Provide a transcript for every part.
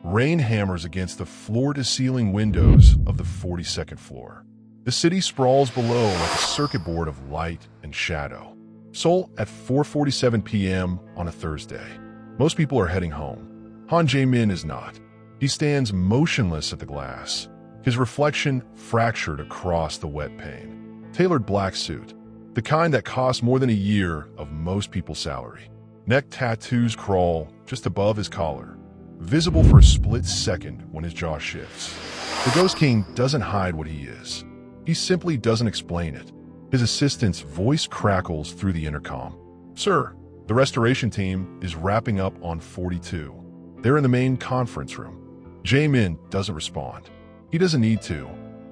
Rain hammers against the floor-to-ceiling windows of the 42nd floor. The city sprawls below like a circuit board of light and shadow. Seoul at 4:47 p.m. on a Thursday. Most people are heading home. Han Jae-min is not. He stands motionless at the glass, his reflection fractured across the wet pane. Tailored black suit, the kind that costs more than a year of most people's salary. Neck tattoos crawl just above his collar, visible for a split second when his jaw shifts. The Ghost King doesn't hide what he is. He simply doesn't explain it. His assistant's voice crackles through the intercom. "Sir, the restoration team is wrapping up on 42. They're in the main conference room." Jae-min doesn't respond. He doesn't need to.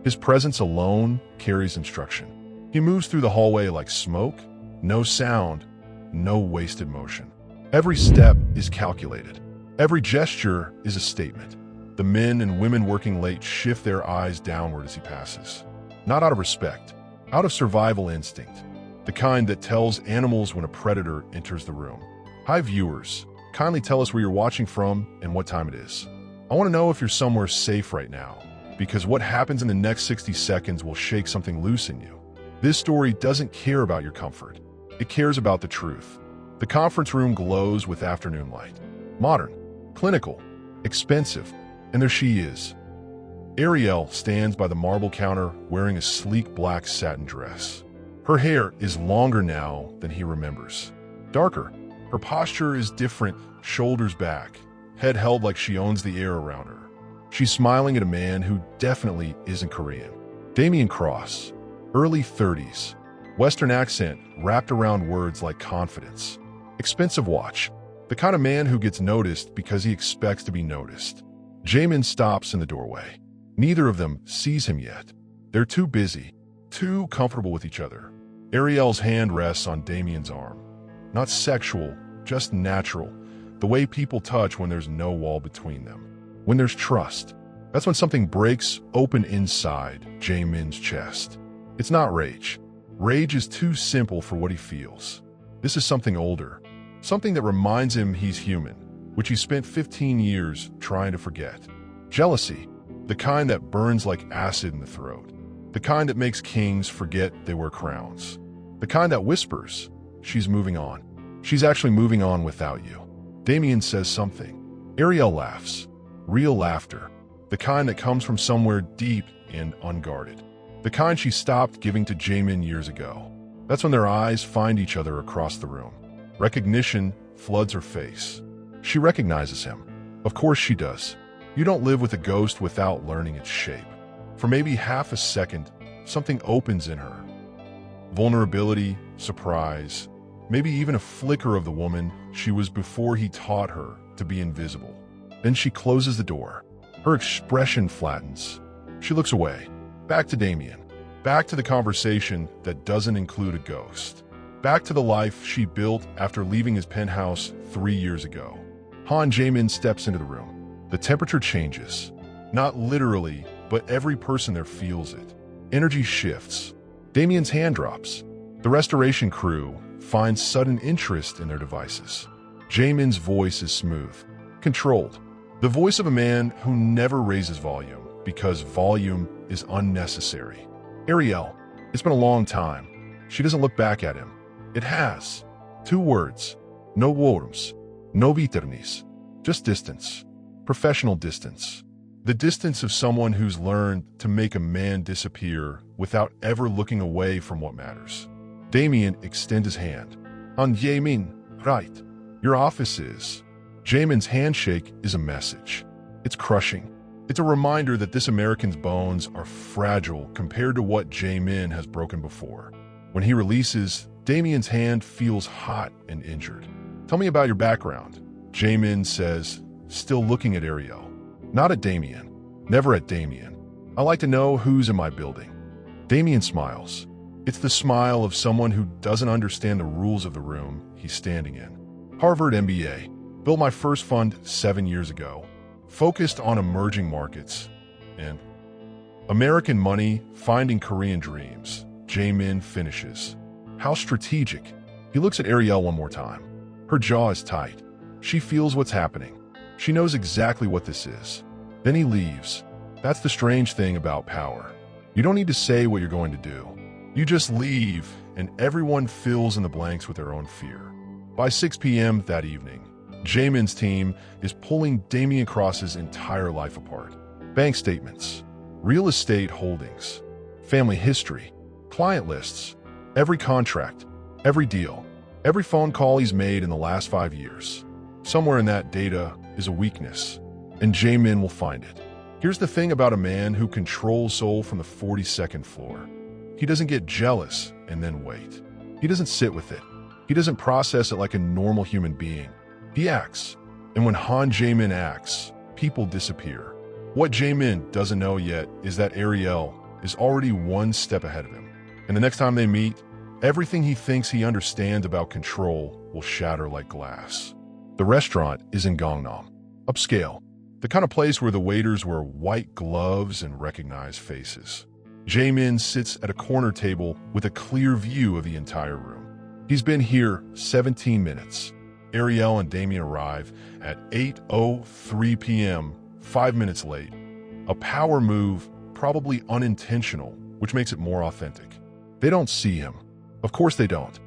His presence alone carries instruction. He moves through the hallway like smoke, no sound, no wasted motion. Every step is calculated. Every gesture is a statement. The men and women working late shift their eyes downward as he passes. Not out of respect, out of survival instinct, the kind that tells animals when a predator enters the room. "Hi viewers, kindly tell us where you're watching from and what time it is. I want to know if you're somewhere safe right now, because what happens in the next 60 seconds will shake something loose in you." This story doesn't care about your comfort. It cares about the truth. The conference room glows with afternoon light. Modern, clinical, expensive, and there she is. Ariel stands by the marble counter wearing a sleek black satin dress. Her hair is longer now than he remembers. Darker. Her posture is different, shoulders back, head held like she owns the air around her. She's smiling at a man who definitely isn't Korean. Damian Cross, early 30s, Western accent wrapped around words like confidence. Expensive watch, the kind of man who gets noticed because he expects to be noticed. Jaemin stops in the doorway. Neither of them sees him yet. They're too busy, too comfortable with each other. Ariel's hand rests on Damian's arm. Not sexual, just natural, the way people touch when there's no wall between them. When there's trust. That's when something breaks open inside Jaemin's chest. It's not rage. Rage is too simple for what he feels. This is something older. Something that reminds him he's human, which he spent 15 years trying to forget. Jealousy. The kind that burns like acid in the throat. The kind that makes kings forget they wear crowns. The kind that whispers, "She's moving on. She's actually moving on without you." Damian says something. Ariel laughs. Real laughter. The kind that comes from somewhere deep and unguarded. The kind she stopped giving to Jaemin years ago. That's when their eyes find each other across the room. Recognition floods her face. She recognizes him. Of course she does. You don't live with a ghost without learning its shape. For maybe half a second, something opens in her. Vulnerability, surprise, maybe even a flicker of the woman she was before he taught her to be invisible. Then she closes the door. Her expression flattens. She looks away. Back to Damian. Back to the conversation that doesn't include a ghost. Back to the life she built after leaving his penthouse 3 years ago. Han Jae-min steps into the room. The temperature changes. Not literally, but every person there feels it. Energy shifts. Damian's hand drops. The restoration crew finds sudden interest in their devices. Jaemin's voice is smooth, controlled. The voice of a man who never raises volume because volume is unnecessary. Ariel, it's been a long time. She doesn't look back at him. It has. 2 words. No boardrooms. No betrayals. Just distance. Professional distance. The distance of someone who's learned to make a man disappear without ever looking away from what matters. Damian extends his hand. Han Jae-min, right. Your office is. Jaemin's handshake is a message. It's crushing. It's a reminder that this American's bones are fragile compared to what Jae-min has broken before. When he releases, Damian's hand feels hot and injured. "Tell me about your background," Jae-min says, still looking at Ariel. Not at Damian. Never at Damian. "I like to know who's in my building." Damian smiles. It's the smile of someone who doesn't understand the rules of the room he's standing in. Harvard MBA. Built my first fund 7 years ago. Focused on emerging markets. And American money, finding Korean dreams. Jae-min finishes. How strategic. He looks at Ariel one more time. Her jaw is tight. She feels what's happening. She knows exactly what this is. Then he leaves. That's the strange thing about power. You don't need to say what you're going to do. You just leave, and everyone fills in the blanks with their own fear. By 6 p.m. that evening, Jamin's team is pulling Damien Cross's entire life apart. Bank statements, real estate holdings, family history, client lists, every contract, every deal, every phone call he's made in the last 5 years. Somewhere in that data is a weakness, and Jamin will find it. Here's the thing about a man who controls Seoul from the 42nd floor. He doesn't get jealous and then wait. He doesn't sit with it. He doesn't process it like a normal human being. He acts. And when Han Jamin acts, people disappear. What Jamin doesn't know yet is that Ariel is already one step ahead of him. And the next time they meet, everything he thinks he understands about control will shatter like glass. The restaurant is in Gangnam, upscale, the kind of place where the waiters wear white gloves and recognize faces. Jamin sits at a corner table with a clear view of the entire room. He's been here 17 minutes. Ariel and Damien arrive at 8:03 p.m., 5 minutes late. A power move, probably unintentional, which makes it more authentic. They don't see him. Of course they don't.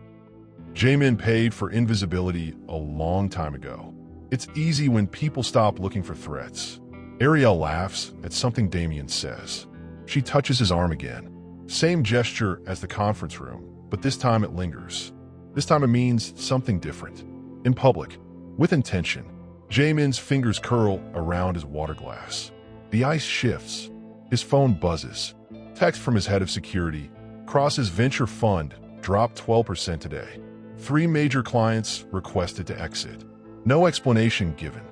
Jamin paid for invisibility a long time ago. It's easy when people stop looking for threats. Ariel laughs at something Damien says. She touches his arm again. Same gesture as the conference room, but this time it lingers. This time it means something different. In public, with intention, Jamin's fingers curl around his water glass. The ice shifts. His phone buzzes. Text from his head of security. Cross's venture fund dropped 12% today. 3 major clients requested to exit. No explanation given.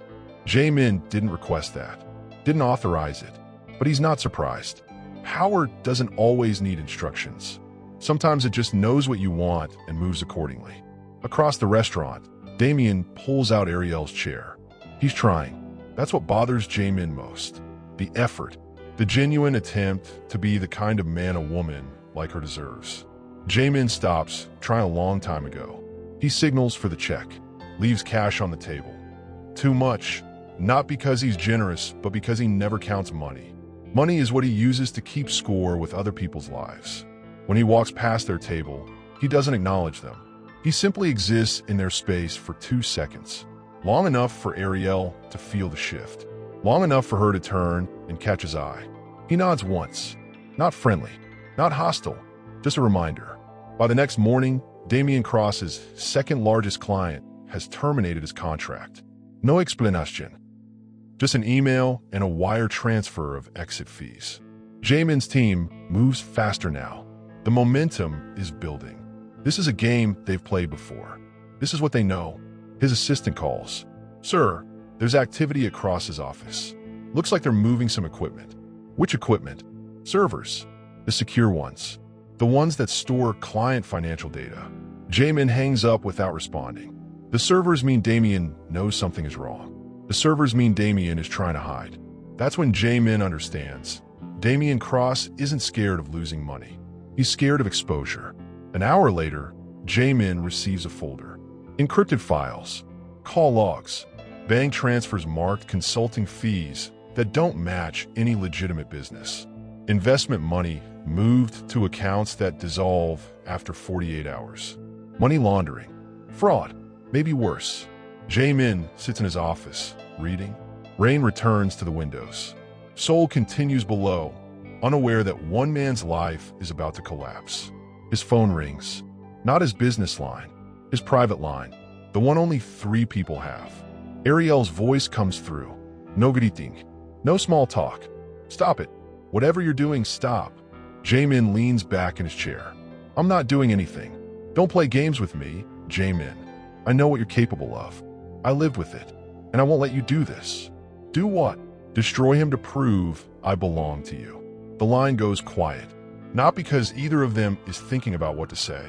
Jamin didn't request that. Didn't authorize it. But he's not surprised. Power doesn't always need instructions. Sometimes it just knows what you want and moves accordingly. Across the restaurant, Damien pulls out Ariel's chair. He's trying. That's what bothers Jamin most. The effort. The genuine attempt to be the kind of man a woman like her deserves. Jamin stops, trying a long time ago. He signals for the check. Leaves cash on the table. Too much. Not because he's generous, but because he never counts money. Money is what he uses to keep score with other people's lives. When he walks past their table, he doesn't acknowledge them. He simply exists in their space for 2 seconds. Long enough for Ariel to feel the shift. Long enough for her to turn and catch his eye. He nods once. Not friendly. Not hostile. Just a reminder. By the next morning, Damien Cross's second largest client has terminated his contract. No explanation. Just an email and a wire transfer of exit fees. Jamin's team moves faster now. The momentum is building. This is a game they've played before. This is what they know. His assistant calls. Sir, there's activity at Cross's office. Looks like they're moving some equipment. Which equipment? Servers. The secure ones. The ones that store client financial data. Jamin hangs up without responding. The servers mean Damien knows something is wrong. The servers mean Damien is trying to hide. That's when Jamin understands. Damien Cross isn't scared of losing money. He's scared of exposure. An hour later, Jamin receives a folder. Encrypted files, call logs, bank transfers marked consulting fees that don't match any legitimate business. Investment money moved to accounts that dissolve after 48 hours. Money laundering, fraud, maybe worse. Jamin sits in his office, reading. Rain returns to the windows. Seoul continues below, unaware that one man's life is about to collapse. His phone rings. Not his business line, his private line, the one only 3 people have. Ariel's voice comes through. No greeting. No small talk. Stop it. Whatever you're doing, stop. Jamin leans back in his chair. I'm not doing anything. Don't play games with me, Jamin. I know what you're capable of. I lived with it, and I won't let you do this. Do what? Destroy him to prove I belong to you. The line goes quiet, not because either of them is thinking about what to say,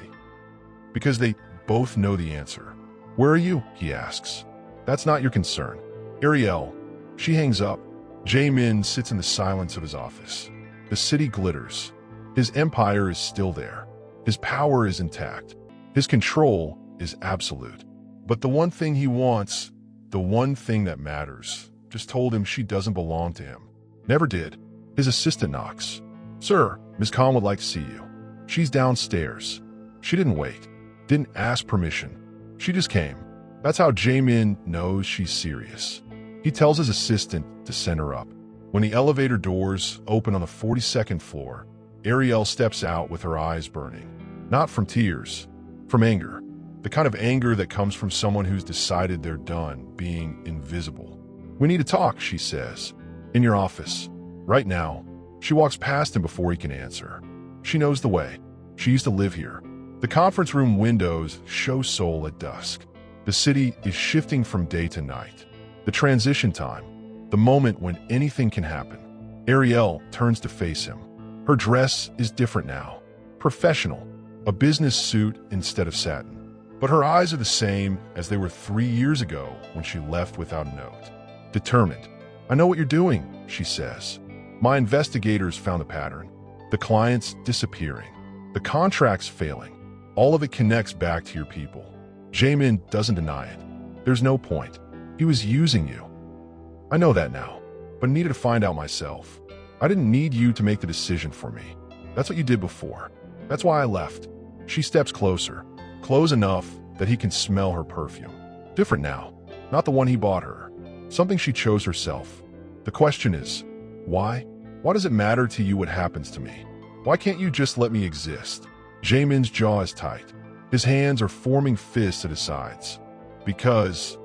because they both know the answer. Where are you? He asks. That's not your concern. Ariel. She hangs up. Jamin sits in the silence of his office. The city glitters. His empire is still there. His power is intact. His control is absolute. But the one thing he wants The one thing that matters. Just told him she doesn't belong to him. Never did. His assistant knocks. Sir, Miss Khan would like to see you. She's downstairs. She didn't wait. Didn't ask permission. She just came. That's how Jae-min knows she's serious. He tells his assistant to send her up. When the elevator doors open on the 42nd floor, Ariel steps out with her eyes burning. Not from tears, from anger. The kind of anger that comes from someone who's decided they're done being invisible. We need to talk, she says. In your office. Right now. She walks past him before he can answer. She knows the way. She used to live here. The conference room windows show Seoul at dusk. The city is shifting from day to night. The transition time. The moment when anything can happen. Ariel turns to face him. Her dress is different now. Professional. A business suit instead of satin. But her eyes are the same as they were 3 years ago when she left without a note. Determined. I know what you're doing, she says. My investigators found a pattern. The clients disappearing. The contracts failing. All of it connects back to your people. Jae-min doesn't deny it. There's no point. He was using you. I know that now, but needed to find out myself. I didn't need you to make the decision for me. That's what you did before. That's why I left. She steps closer. Close enough that he can smell her perfume. Different now. Not the one he bought her. Something she chose herself. The question is, why? Why does it matter to you what happens to me? Why can't you just let me exist? Jae-min's jaw is tight. His hands are forming fists at his sides. Because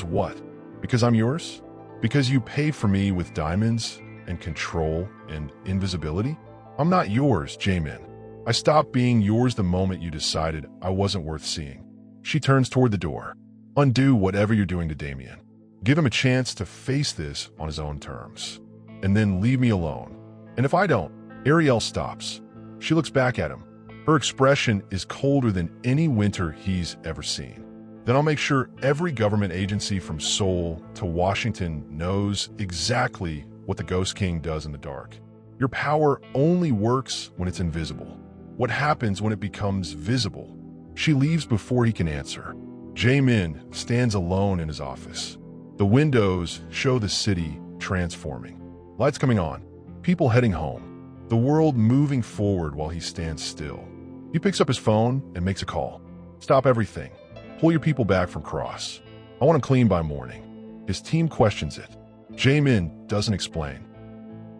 what? Because I'm yours? Because you paid for me with diamonds and control and invisibility? I'm not yours, Jae-min. I stopped being yours the moment you decided I wasn't worth seeing. She turns toward the door. Undo whatever you're doing to Damien. Give him a chance to face this on his own terms. And then leave me alone. And if I don't, Ariel stops. She looks back at him. Her expression is colder than any winter he's ever seen. Then I'll make sure every government agency from Seoul to Washington knows exactly what the Ghost King does in the dark. Your power only works when it's invisible. What happens when it becomes visible? She leaves before he can answer. Jae-min stands alone in his office. The windows show the city transforming. Lights coming on. People heading home. The world moving forward while he stands still. He picks up his phone and makes a call. Stop everything. Pull your people back from Cross. I want them clean by morning. His team questions it. Jae-min doesn't explain.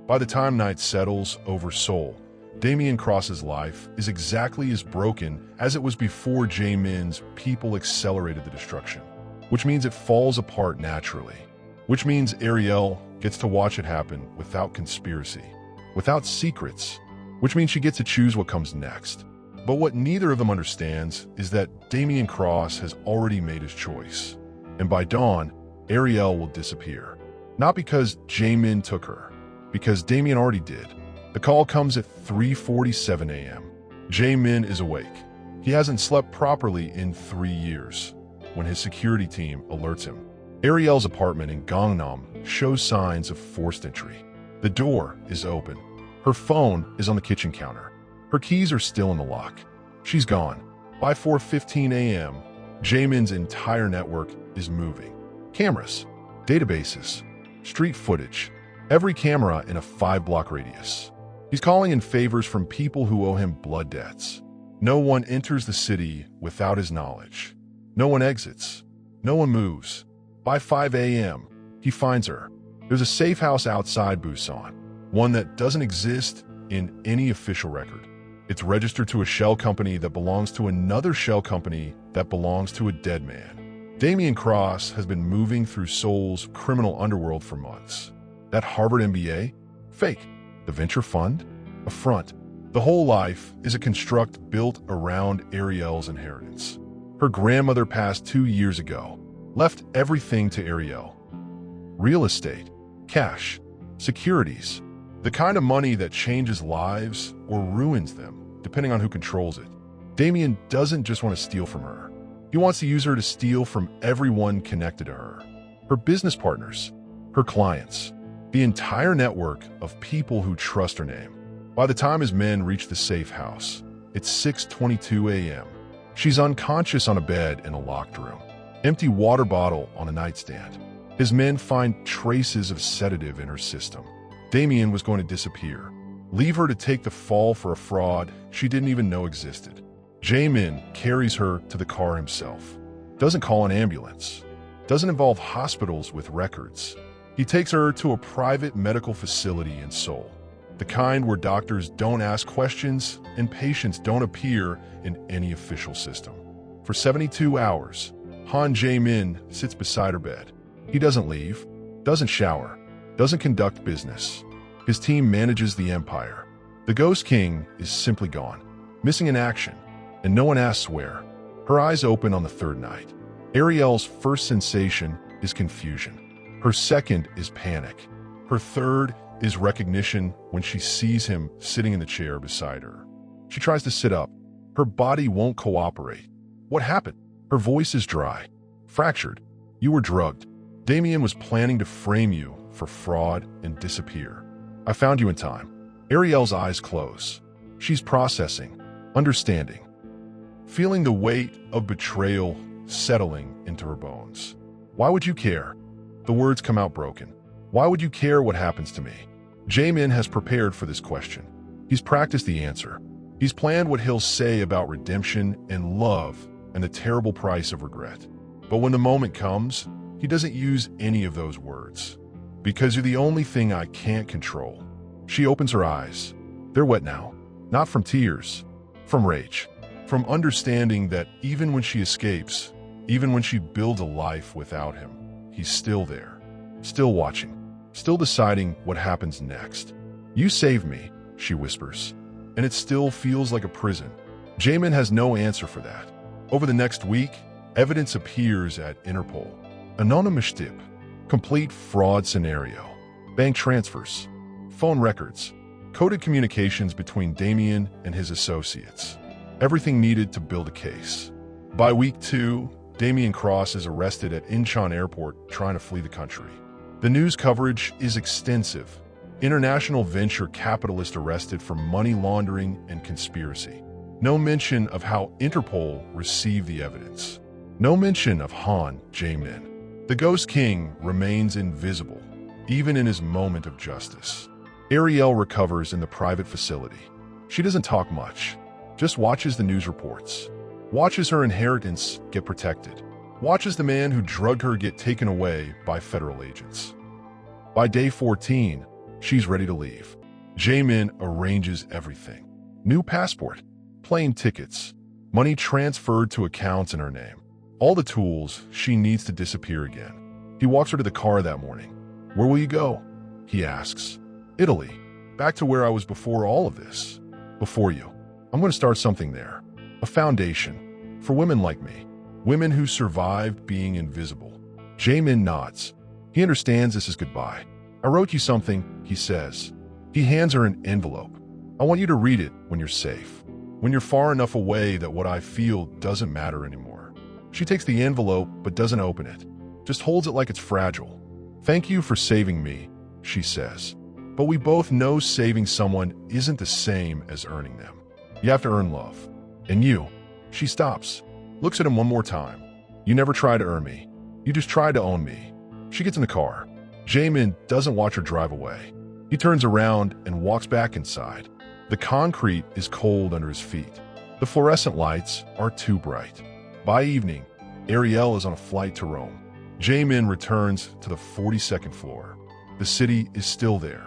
By the time night settles over Seoul, Damien Cross's life is exactly as broken as it was before Jae-min's people accelerated the destruction. Which means it falls apart naturally. Which means Ariel gets to watch it happen without conspiracy, without secrets. Which means she gets to choose what comes next. But what neither of them understands is that Damien Cross has already made his choice. And by dawn, Ariel will disappear. Not because Jae-min took her, because Damien already did. The call comes at 3:47 a.m. Jae-min is awake. He hasn't slept properly in 3 years when his security team alerts him. Ariel's apartment in Gangnam shows signs of forced entry. The door is open. Her phone is on the kitchen counter. Her keys are still in the lock. She's gone. By 4:15 a.m., Jae-min's entire network is moving. Cameras, databases, street footage, every camera in a 5-block radius. He's calling in favors from people who owe him blood debts. No one enters the city without his knowledge. No one exits. No one moves. By 5 a.m., he finds her. There's a safe house outside Busan, one that doesn't exist in any official record. It's registered to a shell company that belongs to another shell company that belongs to a dead man. Damien Cross has been moving through Seoul's criminal underworld for months. That Harvard MBA? Fake. The venture fund? A front. The whole life is a construct built around Ariel's inheritance. Her grandmother passed 2 years ago, left everything to Ariel. Real estate, cash, securities, the kind of money that changes lives or ruins them, depending on who controls it. Damien doesn't just want to steal from her. He wants to use her to steal from everyone connected to her. Her business partners, her clients, the entire network of people who trust her name. By the time his men reach the safe house, it's 6:22 a.m. She's unconscious on a bed in a locked room. Empty water bottle on a nightstand. His men find traces of sedative in her system. Damien was going to disappear. Leave her to take the fall for a fraud she didn't even know existed. Jamin carries her to the car himself. Doesn't call an ambulance. Doesn't involve hospitals with records. He takes her to a private medical facility in Seoul. The kind where doctors don't ask questions and patients don't appear in any official system. For 72 hours, Han Jae-min sits beside her bed. He doesn't leave, doesn't shower, doesn't conduct business. His team manages the empire. The Ghost King is simply gone, missing in action, and no one asks where. Her eyes open on the third night. Ariel's first sensation is confusion. Her second is panic. Her third is recognition when she sees him sitting in the chair beside her. She tries to sit up. Her body won't cooperate. What happened? Her voice is dry, fractured. You were drugged. Damien was planning to frame you for fraud and disappear. I found you in time. Ariel's eyes close. She's processing, understanding, feeling the weight of betrayal settling into her bones. Why would you care? The words come out broken. Why would you care what happens to me? Jamin has prepared for this question. He's practiced the answer. He's planned what he'll say about redemption and love and the terrible price of regret. But when the moment comes, he doesn't use any of those words. Because you're the only thing I can't control. She opens her eyes. They're wet now. Not from tears, from rage, from understanding that even when she escapes, even when she builds a life without him, he's still there, still watching, still deciding what happens next. You saved me, she whispers, and it still feels like a prison. Jamin has no answer for that. Over the next week, evidence appears at Interpol. Anonymous tip, complete fraud scenario, bank transfers, phone records, coded communications between Damien and his associates. Everything needed to build a case. By week 2, Damien Cross is arrested at Incheon Airport trying to flee the country. The news coverage is extensive. International venture capitalist arrested for money laundering and conspiracy. No mention of how Interpol received the evidence. No mention of Han Jae-min. The Ghost King remains invisible, even in his moment of justice. Ariel recovers in the private facility. She doesn't talk much, just watches the news reports, watches her inheritance get protected, watches the man who drugged her get taken away by federal agents. By day 14, she's ready to leave. Jamin arranges everything. New passport, plane tickets, money transferred to accounts in her name. All the tools she needs to disappear again. He walks her to the car that morning. Where will you go? He asks. Italy. Back to where I was before all of this. Before you. I'm going to start something there. A foundation. For women like me. Women who survived being invisible. Jamin nods. He understands this is goodbye. I wrote you something, he says. He hands her an envelope. I want you to read it when you're safe. When you're far enough away that what I feel doesn't matter anymore. She takes the envelope but doesn't open it. Just holds it like it's fragile. Thank you for saving me, she says. But we both know saving someone isn't the same as earning them. You have to earn love. And you. She stops. Looks at him one more time. You never tried to earn me. You just tried to own me. She gets in the car. Jamin doesn't watch her drive away. He turns around and walks back inside. The concrete is cold under his feet. The fluorescent lights are too bright. By evening, Ariel is on a flight to Rome. Jamin returns to the 42nd floor. The city is still there.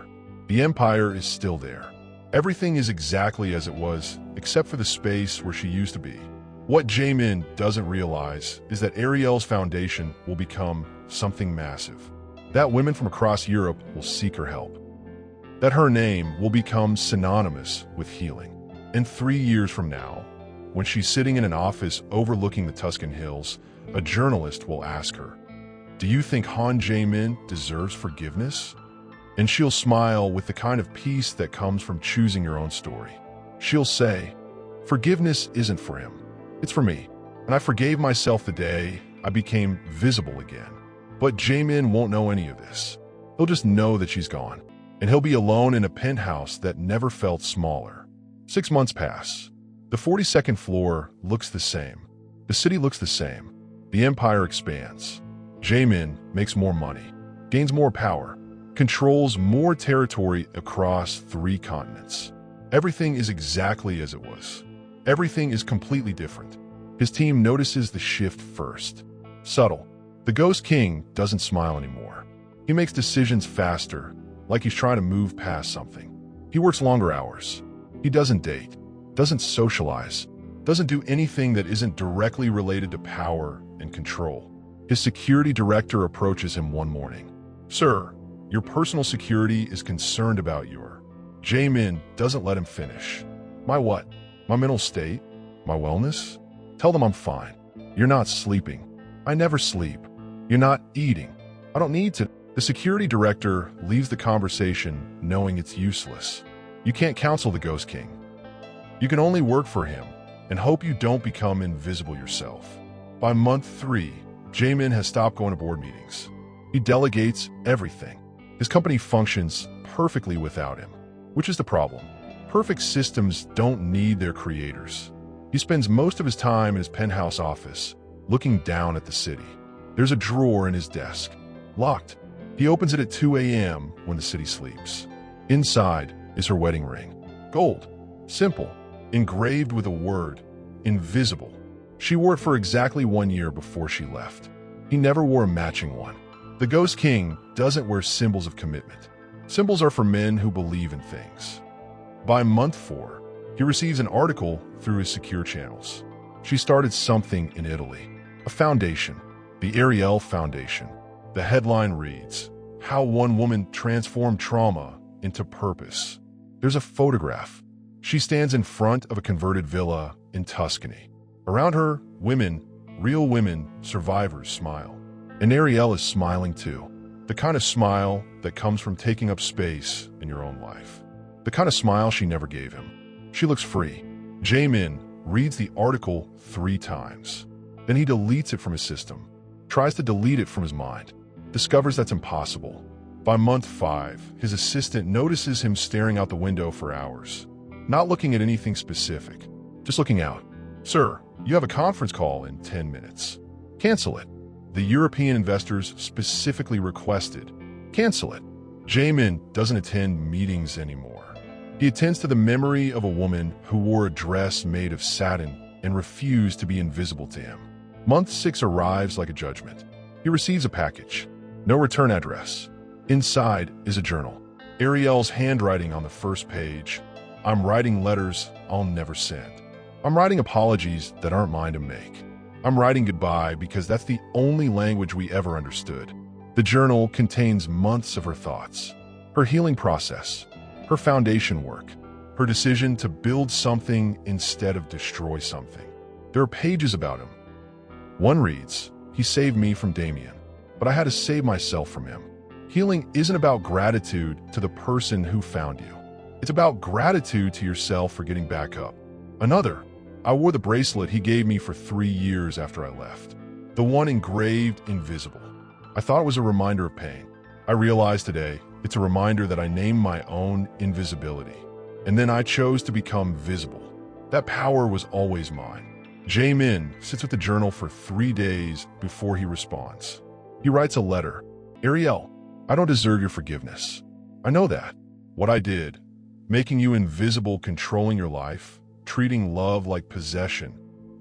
The empire is still there. Everything is exactly as it was, except for the space where she used to be. What Jamin doesn't realize is that Ariel's foundation will become something massive. That women from across Europe will seek her help. That her name will become synonymous with healing. And 3 years from now, when she's sitting in an office overlooking the Tuscan hills, a journalist will ask her, "Do you think Han Jae-min deserves forgiveness?" And she'll smile with the kind of peace that comes from choosing your own story. She'll say, "Forgiveness isn't for him. It's for me. And I forgave myself the day I became visible again." But Jamin won't know any of this. He'll just know that she's gone. And he'll be alone in a penthouse that never felt smaller. 6 months pass. The 42nd floor looks the same. The city looks the same. The empire expands. Jaemin makes more money, gains more power, controls more territory across 3 continents. Everything is exactly as it was. Everything is completely different. His team notices the shift first. Subtle. The Ghost King doesn't smile anymore. He makes decisions faster, like he's trying to move past something. He works longer hours. He doesn't date, doesn't socialize, doesn't do anything that isn't directly related to power and control. His security director approaches him one morning. "Sir, your personal security is concerned about your..." Jaemin doesn't let him finish. "My what? My mental state? My wellness? Tell them I'm fine. You're not sleeping. I never sleep. You're not eating. I don't need to..." The security director leaves the conversation knowing it's useless. You can't counsel the Ghost King. You can only work for him and hope you don't become invisible yourself. By month 3, Jaemin has stopped going to board meetings. He delegates everything. His company functions perfectly without him. Which is the problem? Perfect systems don't need their creators. He spends most of his time in his penthouse office, looking down at the city. There's a drawer in his desk, locked. He opens it at 2 a.m. when the city sleeps. Inside is her wedding ring. Gold. Simple. Engraved with a word. Invisible. She wore it for exactly 1 year before she left. He never wore a matching one. The Ghost King doesn't wear symbols of commitment. Symbols are for men who believe in things. By month 4, he receives an article through his secure channels. She started something in Italy. A foundation. The Ariel Foundation. The headline reads, "How one woman transformed trauma into purpose." There's a photograph. She stands in front of a converted villa in Tuscany. Around her, women, real women, survivors smile. And Ariel is smiling too. The kind of smile that comes from taking up space in your own life. The kind of smile she never gave him. She looks free. Jaemin reads the article 3 times. Then he deletes it from his system. Tries to delete it from his mind. Discovers that's impossible. By month 5, his assistant notices him staring out the window for hours. Not looking at anything specific. Just looking out. "Sir, you have a conference call in 10 minutes. Cancel it." The European investors specifically requested, "Cancel it." Jaemin doesn't attend meetings anymore. He attends to the memory of a woman who wore a dress made of satin and refused to be invisible to him. Month 6 arrives like a judgment. He receives a package. No return address. Inside is a journal. Ariel's handwriting on the first page. "I'm writing letters I'll never send. I'm writing apologies that aren't mine to make. I'm writing goodbye because that's the only language we ever understood." The journal contains months of her thoughts, her healing process, her foundation work, her decision to build something instead of destroy something. There are pages about him. One reads, "He saved me from Damien, but I had to save myself from him." Healing isn't about gratitude to the person who found you. It's about gratitude to yourself for getting back up. Another, "I wore the bracelet he gave me for 3 years after I left. The one engraved invisible. I thought it was a reminder of pain. I realized today it's a reminder that I named my own invisibility. And then I chose to become visible. That power was always mine." Jaemin sits with the journal for 3 days before he responds. He writes a letter. "Ariel, I don't deserve your forgiveness. I know that. What I did, making you invisible, controlling your life, treating love like possession,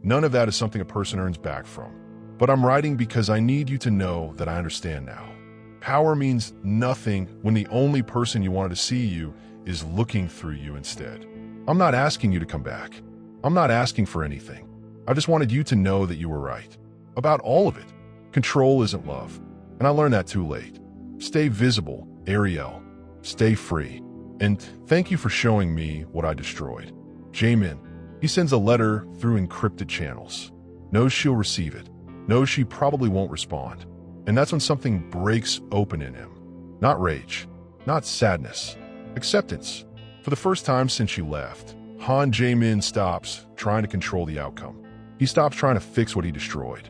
none of that is something a person earns back from. But I'm writing because I need you to know that I understand now. Power means nothing when the only person you wanted to see you is looking through you instead. I'm not asking you to come back. I'm not asking for anything. I just wanted you to know that you were right. About all of it. Control isn't love. And I learned that too late. Stay visible, Ariel. Stay free. And thank you for showing me what I destroyed." Jaemin. He sends a letter through encrypted channels. Knows she'll receive it. Knows she probably won't respond. And that's when something breaks open in him. Not rage. Not sadness. Acceptance. For the first time since she left, Han Jaemin stops trying to control the outcome. He stops trying to fix what he destroyed.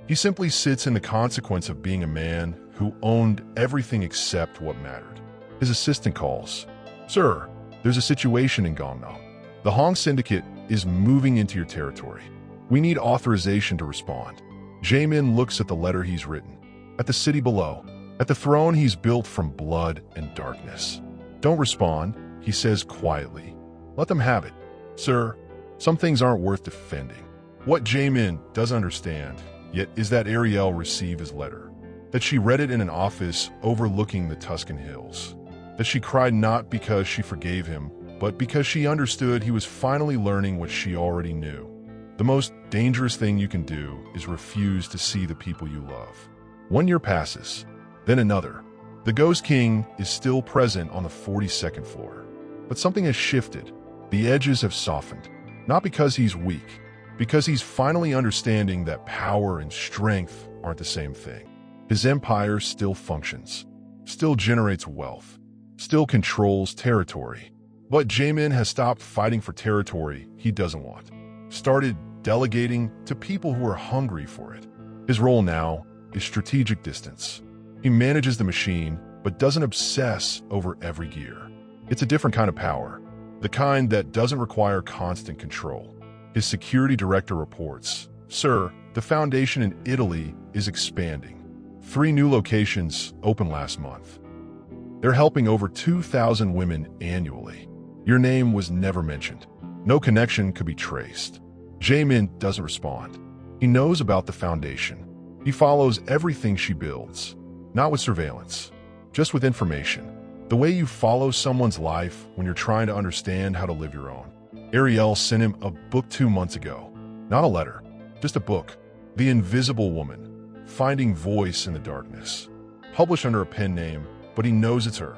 He simply sits in the consequence of being a man who owned everything except what mattered. His assistant calls. "Sir, there's a situation in Gangnam. The Hong Syndicate is moving into your territory. We need authorization to respond." Jaemin looks at the letter he's written, at the city below, at the throne he's built from blood and darkness. Don't respond, he says quietly. Let them have it. Sir, some things aren't worth defending. What Jaemin doesn't understand, yet, is that Ariel received his letter, that she read it in an office overlooking the Tuscan hills, that she cried not because she forgave him, but because she understood he was finally learning what she already knew. The most dangerous thing you can do is refuse to see the people you love. 1 year passes, then another. The Ghost King is still present on the 42nd floor. But something has shifted. The edges have softened. Not because he's weak, because he's finally understanding that power and strength aren't the same thing. His empire still functions, still generates wealth, still controls territory. But Jaemin has stopped fighting for territory he doesn't want. Started delegating to people who are hungry for it. His role now is strategic distance. He manages the machine, but doesn't obsess over every gear. It's a different kind of power, the kind that doesn't require constant control. His security director reports, "Sir, the foundation in Italy is expanding. 3 new locations opened last month. They're helping over 2,000 women annually. Your name was never mentioned. No connection could be traced." Jaemin doesn't respond. He knows about the foundation. He follows everything she builds, not with surveillance, just with information. The way you follow someone's life when you're trying to understand how to live your own. Ariel sent him a book 2 months ago. Not a letter, just a book. The Invisible Woman, Finding Voice in the Darkness. Published under a pen name, but he knows it's her.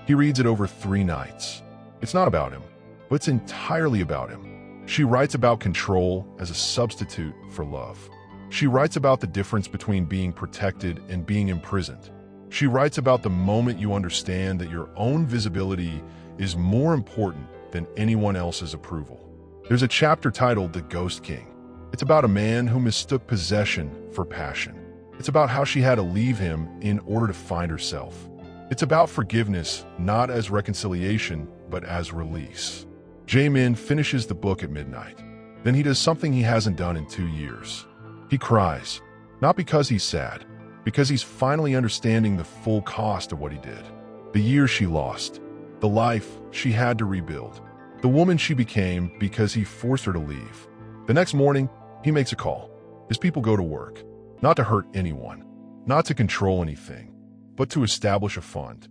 He reads it over 3 nights. It's not about him, but it's entirely about him. She writes about control as a substitute for love. She writes about the difference between being protected and being imprisoned. She writes about the moment you understand that your own visibility is more important than anyone else's approval. There's a chapter titled The Ghost King. It's about a man who mistook possession for passion. It's about how she had to leave him in order to find herself. It's about forgiveness, not as reconciliation, but as release. Jaemin finishes the book at midnight. Then he does something he hasn't done in 2 years. He cries, not because he's sad, because he's finally understanding the full cost of what he did. The years she lost, the life she had to rebuild, the woman she became because he forced her to leave. The next morning, he makes a call. His people go to work, not to hurt anyone, not to control anything, but to establish a fund.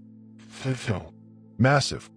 Massive.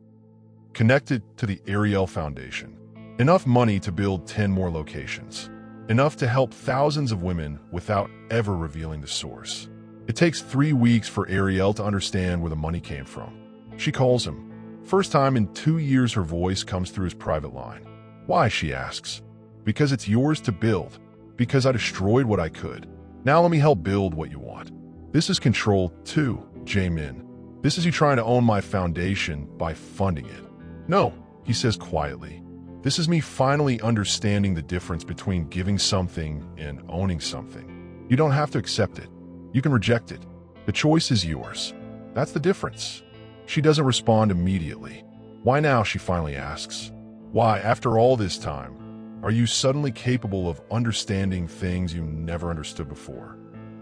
Connected to the Ariel Foundation. Enough money to build 10 more locations. Enough to help thousands of women without ever revealing the source. It takes 3 weeks for Ariel to understand where the money came from. She calls him. First time in 2 years her voice comes through his private line. Why, she asks. Because it's yours to build. Because I destroyed what I could. Now let me help build what you want. This is control too, Jaemin. This is you trying to own my foundation by funding it. No, he says quietly. This is me finally understanding the difference between giving something and owning something. You don't have to accept it. You can reject it. The choice is yours. That's the difference. She doesn't respond immediately. Why now, she finally asks. Why, after all this time, are you suddenly capable of understanding things you never understood before?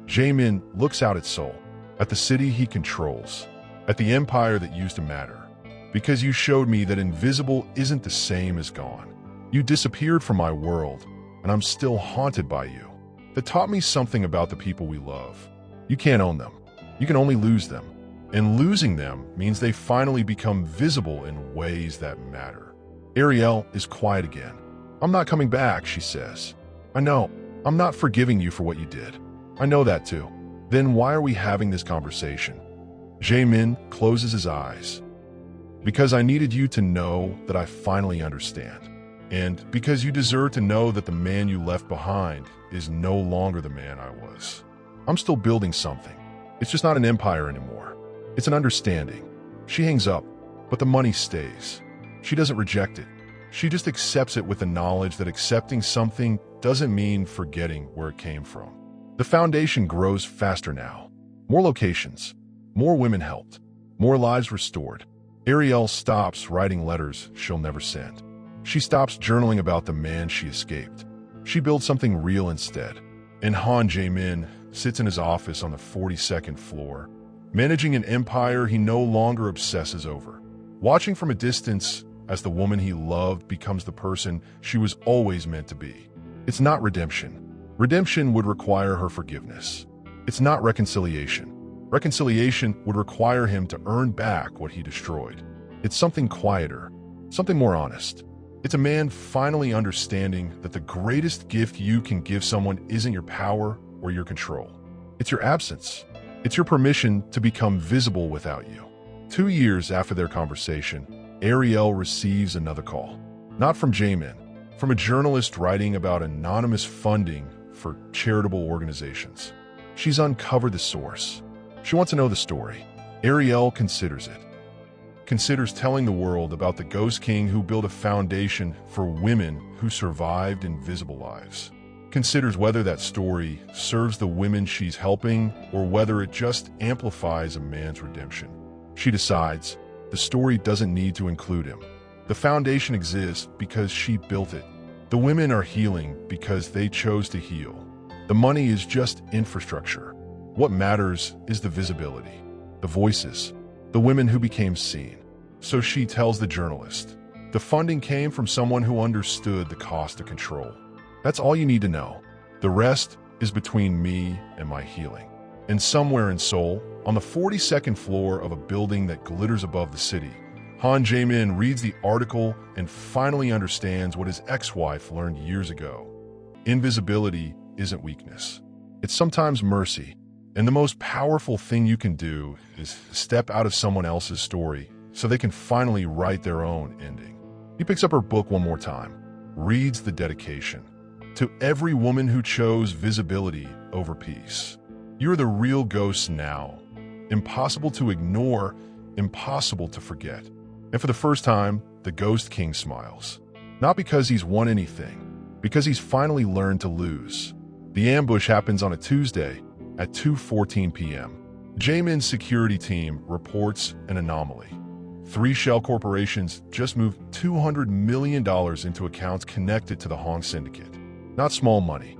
Jaemin looks out at Seoul, at the city he controls, at the empire that used to matter. Because you showed me that invisible isn't the same as gone. You disappeared from my world, and I'm still haunted by you. That taught me something about the people we love. You can't own them. You can only lose them. And losing them means they finally become visible in ways that matter. Ariel is quiet again. I'm not coming back, she says. I know. I'm not forgiving you for what you did. I know that too. Then why are we having this conversation? Jaemin closes his eyes. Because I needed you to know that I finally understand. And because you deserve to know that the man you left behind is no longer the man I was. I'm still building something. It's just not an empire anymore. It's an understanding. She hangs up, but the money stays. She doesn't reject it. She just accepts it with the knowledge that accepting something doesn't mean forgetting where it came from. The foundation grows faster now. More locations, more women helped, more lives restored. Ariel stops writing letters she'll never send. She stops journaling about the man she escaped. She builds something real instead. And Han Jae-min sits in his office on the 42nd floor, managing an empire he no longer obsesses over, watching from a distance as the woman he loved becomes the person she was always meant to be. It's not redemption. Redemption would require her forgiveness. It's not reconciliation. Reconciliation would require him to earn back what he destroyed. It's something quieter, something more honest. It's a man finally understanding that the greatest gift you can give someone isn't your power or your control. It's your absence. It's your permission to become visible without you. 2 years after their conversation, Ariel receives another call. Not from Jaemin, from a journalist writing about anonymous funding for charitable organizations. She's uncovered the source. She wants to know the story. Ariel considers it. Considers telling the world about the Ghost King who built a foundation for women who survived invisible lives. Considers whether that story serves the women she's helping or whether it just amplifies a man's redemption. She decides the story doesn't need to include him. The foundation exists because she built it. The women are healing because they chose to heal. The money is just infrastructure. What matters is the visibility, the voices, the women who became seen. So she tells the journalist, the funding came from someone who understood the cost of control. That's all you need to know. The rest is between me and my healing. And somewhere in Seoul, on the 42nd floor of a building that glitters above the city, Han Jae-min reads the article and finally understands what his ex-wife learned years ago. Invisibility isn't weakness. It's sometimes mercy. And the most powerful thing you can do is step out of someone else's story so they can finally write their own ending. He picks up her book one more time, reads the dedication. To every woman who chose visibility over peace. You're the real ghost now. Impossible to ignore, impossible to forget. And for the first time, the Ghost King smiles. Not because he's won anything, because he's finally learned to lose. The ambush happens on a Tuesday at 2:14 p.m. Jaemin's security team reports an anomaly. 3 shell corporations just moved $200 million into accounts connected to the Hong Syndicate. Not small money.